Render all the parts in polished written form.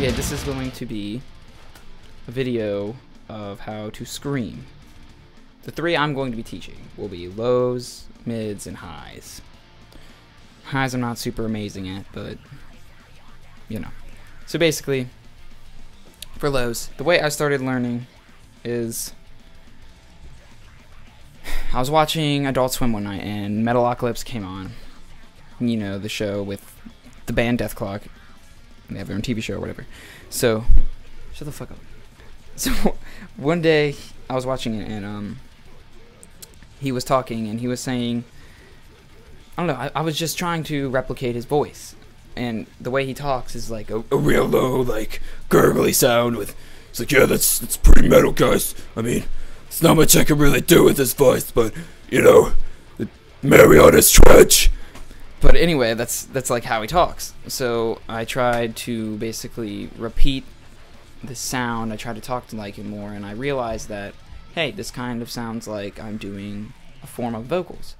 yeah, this is going to be a video of how to scream. The three I'm going to be teaching will be lows, mids, and highs. Highs I'm not super amazing at, but, you know. So basically, for lows, the way I started learning is I was watching Adult Swim one night, and Metalocalypse came on. You know, the show with the band Death Clock. They have their own TV show or whatever. So, shut the fuck up. So, one day, I was watching it, and, he was talking, and he was saying, I don't know, I was just trying to replicate his voice. And the way he talks is like a real low, like, gurgly sound with, it's like, yeah, that's pretty metal, guys. I mean, there's not much I can really do with this voice, but, you know, Mariana's Trench. But anyway, that's like how he talks. So I tried to basically repeat the sound. I tried to talk to like him more, and I realized that, hey, this kind of sounds like I'm doing a form of vocals.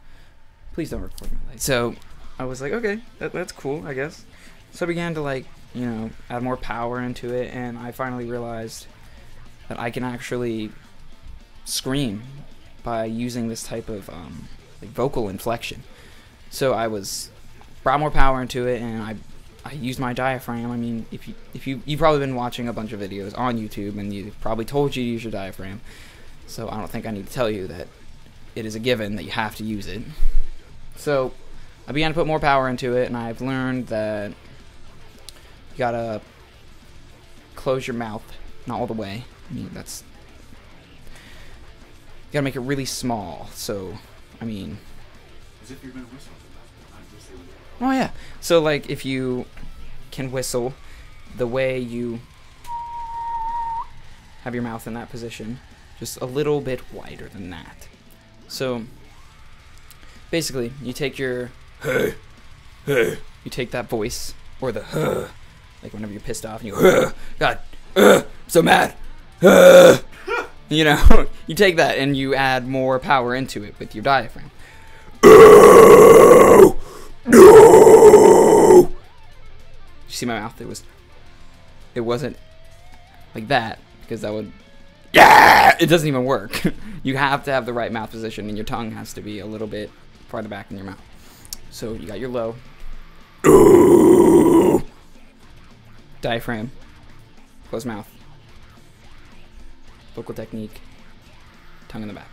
Please don't record my light. So I was like, okay, that's cool, I guess. So I began to, like, you know, add more power into it, and I finally realized that I can actually scream by using this type of like vocal inflection. So I brought more power into it, and I used my diaphragm. I mean, you've probably been watching a bunch of videos on YouTube, and you probably told you to use your diaphragm. So I don't think I need to tell you that it is a given that you have to use it. So I began to put more power into it, and I've learned that you gotta close your mouth, not all the way. I mean, you gotta make it really small. So, I mean, as if you're gonna whistle. Oh yeah. So like if you can whistle, the way you have your mouth in that position, just a little bit wider than that. So basically, you take your hey, you take that voice, or the like whenever you're pissed off and you go, God, so mad. You know, you take that and you add more power into it with your diaphragm. No! You see my mouth? It wasn't like that, because that would, yeah, it doesn't even work. You have to have the right mouth position, and your tongue has to be a little bit farther back in your mouth. So you got your low, diaphragm, closed mouth, vocal technique, tongue in the back.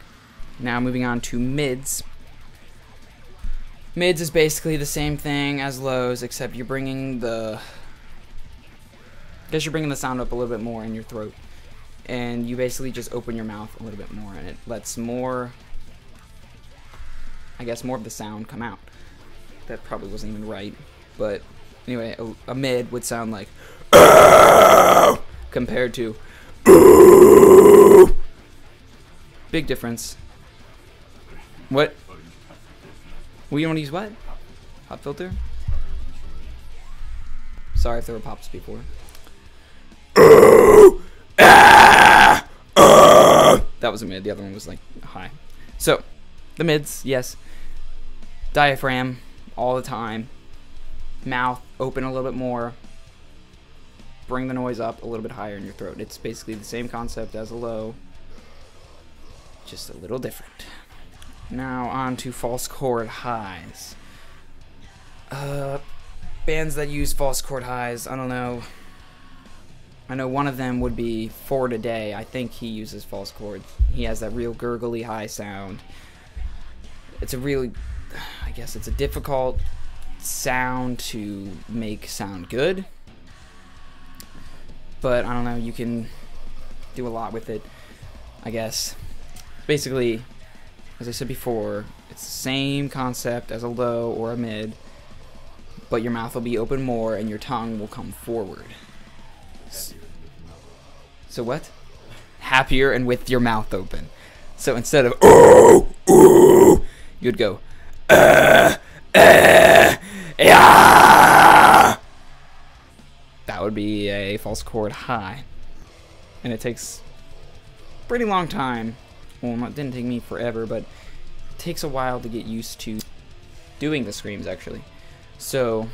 Now moving on to mids. Mids is basically the same thing as lows, except you're bringing the sound up a little bit more in your throat, and you basically just open your mouth a little bit more, and it lets more, I guess, more of the sound come out. That probably wasn't even right, but anyway, a mid would sound like compared to big difference. What? We don't use what? Pop filter? Sorry if there were pops before. That was a mid. The other one was like high. So, the mids, yes. Diaphragm all the time. Mouth open a little bit more. Bring the noise up a little bit higher in your throat. It's basically the same concept as a low, just a little different. Now on to false chord highs. Bands that use false chord highs, I don't know. I know one of them would be For Today. I think he uses false chords. He has that real gurgly high sound. It's a really, I guess it's a difficult sound to make sound good. But I don't know, you can do a lot with it, I guess. Basically, as I said before, it's the same concept as a low or a mid, but your mouth will be open more and your tongue will come forward. So what? Happier and with your mouth open. So instead of you'd go yeah. That would be a false chord high, and it takes a pretty long time. Well, it didn't take me forever, but it takes a while to get used to doing the screams, actually. So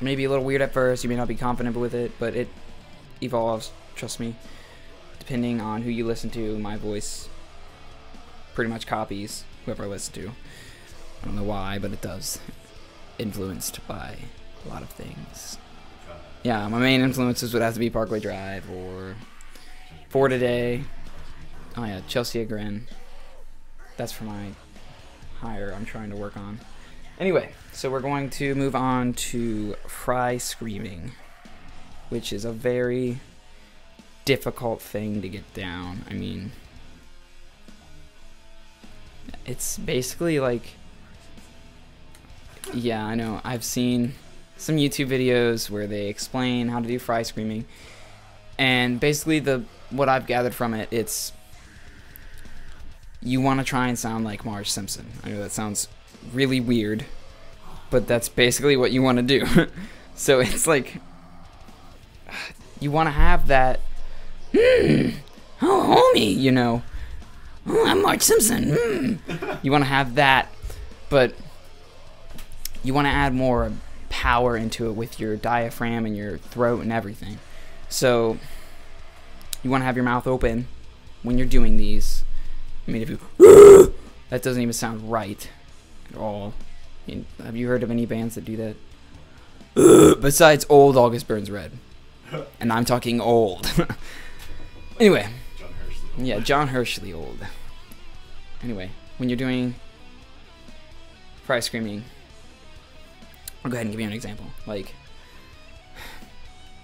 maybe a little weird at first. You may not be confident with it, but it evolves. Trust me. Depending on who you listen to, my voice pretty much copies whoever I listen to. I don't know why, but it does. Influenced by a lot of things. Yeah, my main influences would have to be Parkway Drive or For Today. Oh yeah, Chelsea Grin. That's for my higher I'm trying to work on. Anyway, so we're going to move on to Fry Screaming, which is a very difficult thing to get down. I mean, it's basically like, yeah, I know. I've seen some YouTube videos where they explain how to do Fry Screaming, and basically what I've gathered from it, it's you want to try and sound like Marge Simpson. I know that sounds really weird, but that's basically what you want to do. So it's like you want to have that oh homie, you know, oh, I'm Marge Simpson. You want to have that, but you want to add more power into it with your diaphragm and your throat and everything. So you want to have your mouth open when you're doing these. I mean, if you that doesn't even sound right at all. I mean, have you heard of any bands that do that? Besides old August Burns Red. And I'm talking old. Anyway. John Hershey. Yeah, John Hershey old. Anyway, when you're doing Fry Screaming, I'll go ahead and give you an example. Like,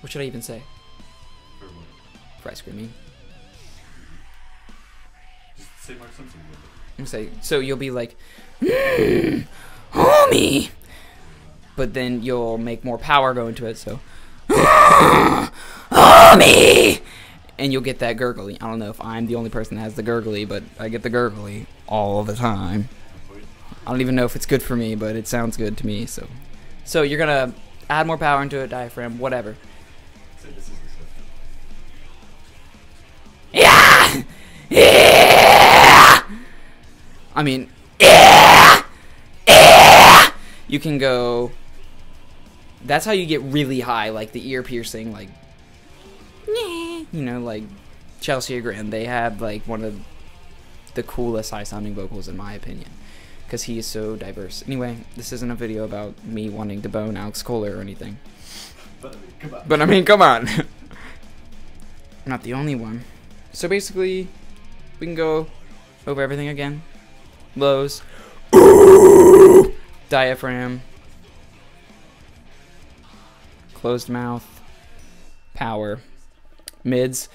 what should I even say? For what? Fry Screaming. Just say Mark Simpson. I'm say, so you'll be like, homie, but then you'll make more power go into it, so homie, and you'll get that gurgly. I don't know if I'm the only person that has the gurgly, but I get the gurgly all the time. I don't even know if it's good for me, but it sounds good to me. So you're gonna add more power into it, diaphragm, whatever. Say this is the stuff. Yeah, yeah. I mean, yeah, yeah. You can go. That's how you get really high, like the ear piercing, like, you know, like Chelsea Grin. They have like one of the coolest high sounding vocals in my opinion, because he is so diverse. Anyway, this isn't a video about me wanting to bone Alex Kohler or anything. But I mean, come on. I'm not the only one. So basically, we can go over everything again. Lows, diaphragm, closed mouth, power, mids,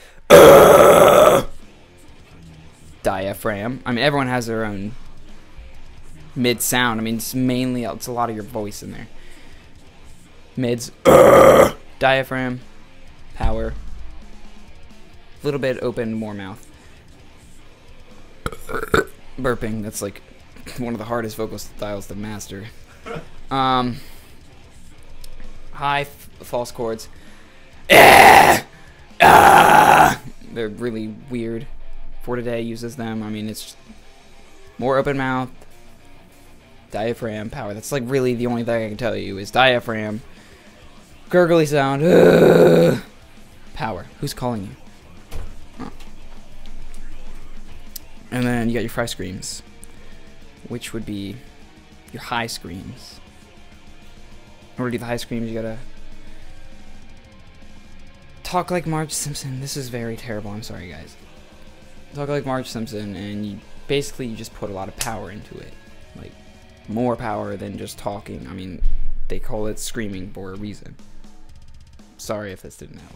diaphragm. I mean, everyone has their own mid sound. I mean, it's a lot of your voice in there. Mids, diaphragm, power, a little bit open, more mouth. Burping, that's like one of the hardest vocal styles to master. High false chords. They're really weird. For Today uses them. I mean, it's more open mouth, diaphragm, power. That's like really the only thing I can tell you is diaphragm, gurgly sound, power. Who's calling you? Oh. And then you got your fry screams, which would be your high screams. In order to do the high screams, you gotta talk like Marge Simpson. This is very terrible. I'm sorry, guys. Talk like Marge Simpson, and you just put a lot of power into it, like more power than just talking. I mean, they call it screaming for a reason. Sorry if this didn't help.